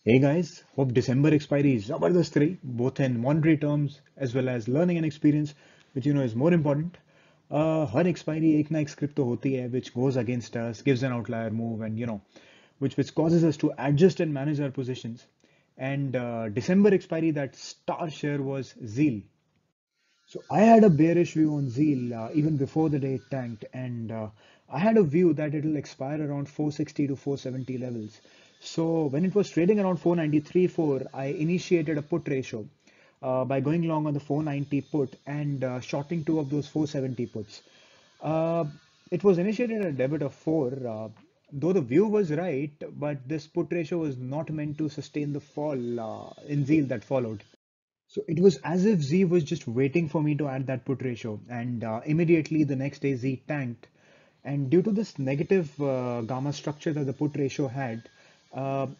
Hey guys, hope December expiry is Zabardast 3, both in monetary terms as well as learning and experience, which is more important. Her expiry एक ना एक script तो होती है which goes against us, gives an outlier move, and which causes us to adjust and manage our positions. And December expiry, that star share was ZEEL. So I had a bearish view on ZEEL even before the day it tanked, and I had a view that it will expire around 460 to 470 levels. So when it was trading around 493.4, I initiated a put ratio by going long on the 490 put and shorting two of those 470 puts. Uh, it was initiated at a debit of 4, though the view was right, but this put ratio was not meant to sustain the fall in ZEEL that followed. So it was as if Z was just waiting for me to add that put ratio, and immediately the next day Z tanked. And due to this negative gamma structure that the put ratio had,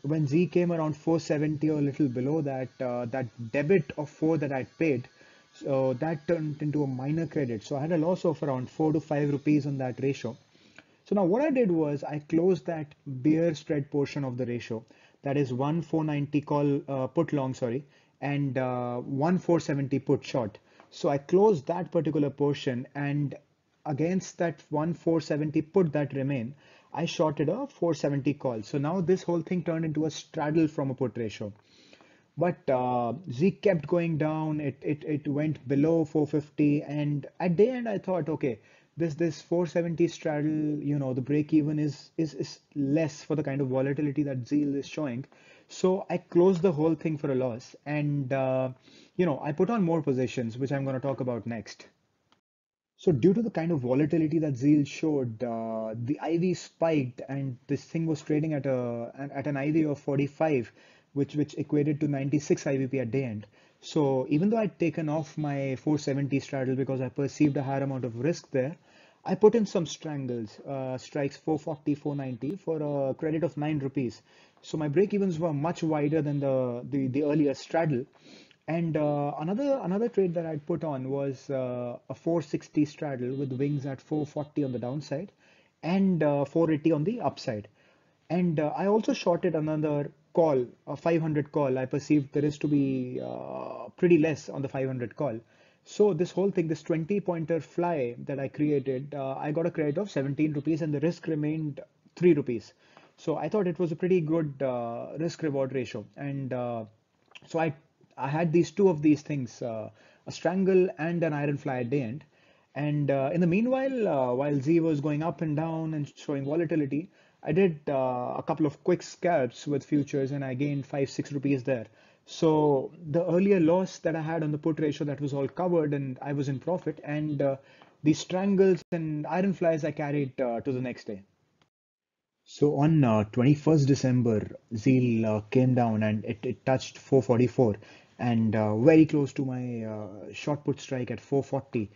when Z came around 470 or a little below that, that debit of 4 that I'd paid, so that turned into a minor credit. So I had a loss of around 4 to 5 rupees on that ratio. So now what I did was I closed that bear spread portion of the ratio. That is one 490 call put long, sorry, and one 470 put short. So I closed that particular portion, and against that one 470 put that remain, I shorted a 470 call. So now this whole thing turned into a straddle from a put ratio. But Z kept going down. It went below 450, and at the end I thought, okay, this 470 straddle, the break even is less for the kind of volatility that ZEEL is showing. So I closed the whole thing for a loss, and I put on more positions, which I'm going to talk about next. So due to the kind of volatility that ZEEL showed, the IV spiked, and this thing was trading at an IV of 45, which equated to 96 IVP at day end. So even though I'd taken off my 470 straddle because I perceived a higher amount of risk there, I put in some strangles, strikes 440, 490 for a credit of 9 rupees. So my break evens were much wider than the earlier straddle. And another trade that I'd put on was a 460 straddle with wings at 440 on the downside and 480 on the upside. And I also shorted another call, a 500 call. I perceived there is to be pretty less on the 500 call. So this whole thing, this 20 pointer fly that I created, I got a credit of 17 rupees and the risk remained 3 rupees. So I thought it was a pretty good risk reward ratio. And so I had these two of these things, a strangle and an iron fly at the end. And in the meanwhile, while Z was going up and down and showing volatility, I did a couple of quick scalps with futures and I gained 5-6 rupees there. So the earlier loss that I had on the put ratio, that was all covered and I was in profit. And the strangles and iron flies I carried to the next day. So on 21st December, ZEEL came down and it touched 444 and very close to my short put strike at 440.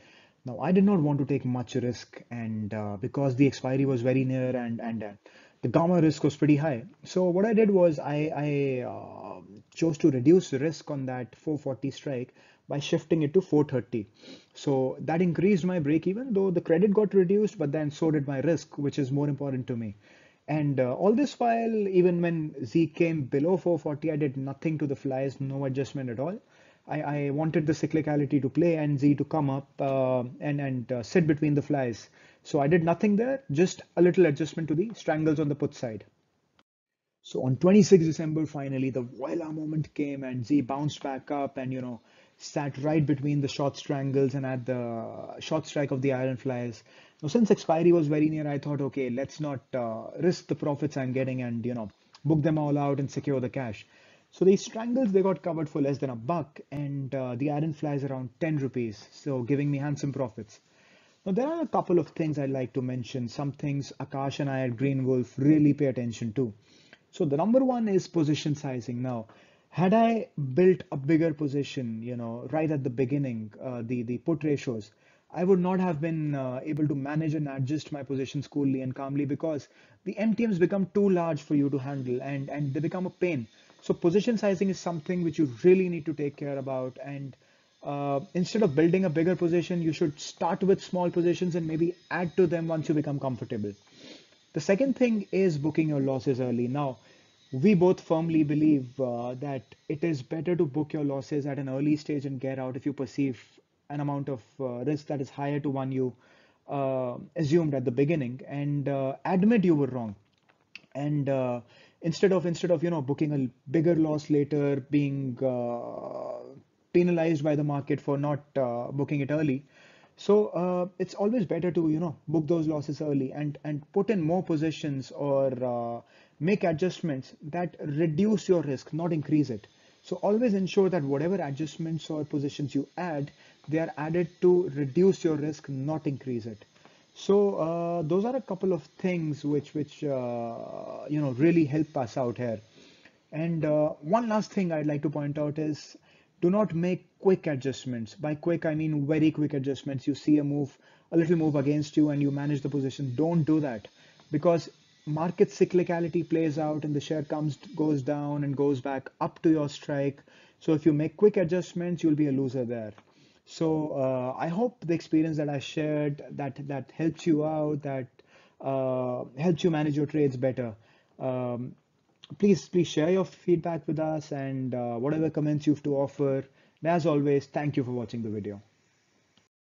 Now I did not want to take much risk, and because the expiry was very near and the gamma risk was pretty high. So what I did was I chose to reduce the risk on that 440 strike by shifting it to 430. So that increased my break even, though the credit got reduced, but then so did my risk, which is more important to me. And all this while, even when Z came below 440, I did nothing to the flies, no adjustment at all. I wanted the cyclicality to play and Z to come up and sit between the flies. So I did nothing there, just a little adjustment to the strangles on the put side. So on 26th December, finally, the voila moment came and Z bounced back up and, sat right between the short strangles and at the short strike of the iron flies. Now, since expiry was very near, I thought, okay, let's not risk the profits I'm getting and, book them all out and secure the cash. So these strangles, they got covered for less than a buck and the iron flies around 10 rupees. So giving me handsome profits. Now, there are a couple of things I'd like to mention. Some things Akash and I at Green Wolf really pay attention to. So the number one is position sizing. Now, had I built a bigger position, right at the beginning, the put ratios, I would not have been able to manage and adjust my positions coolly and calmly because the MTMs become too large for you to handle and they become a pain. So position sizing is something which you really need to take care about. And instead of building a bigger position, you should start with small positions and maybe add to them once you become comfortable. The second thing is booking your losses early. Now, We both firmly believe that it is better to book your losses at an early stage and get out if you perceive an amount of risk that is higher to one you assumed at the beginning, and admit you were wrong. And instead of booking a bigger loss later, being penalized by the market for not booking it early. So it's always better to book those losses early and put in more positions, or make adjustments that reduce your risk, not increase it. So always ensure that whatever adjustments or positions you add, they are added to reduce your risk, not increase it. So those are a couple of things which really help us out here. And one last thing I'd like to point out is, do not make quick adjustments. By quick, I mean very quick adjustments. You see a little move against you, and you manage the position. Don't do that, because market cyclicality plays out and the share goes down and goes back up to your strike. So if you make quick adjustments, you'll be a loser there. So I hope the experience that I shared, that helps you out, that helps you manage your trades better. Um, please share your feedback with us, and whatever comments you have to offer. And as always, thank you for watching the video.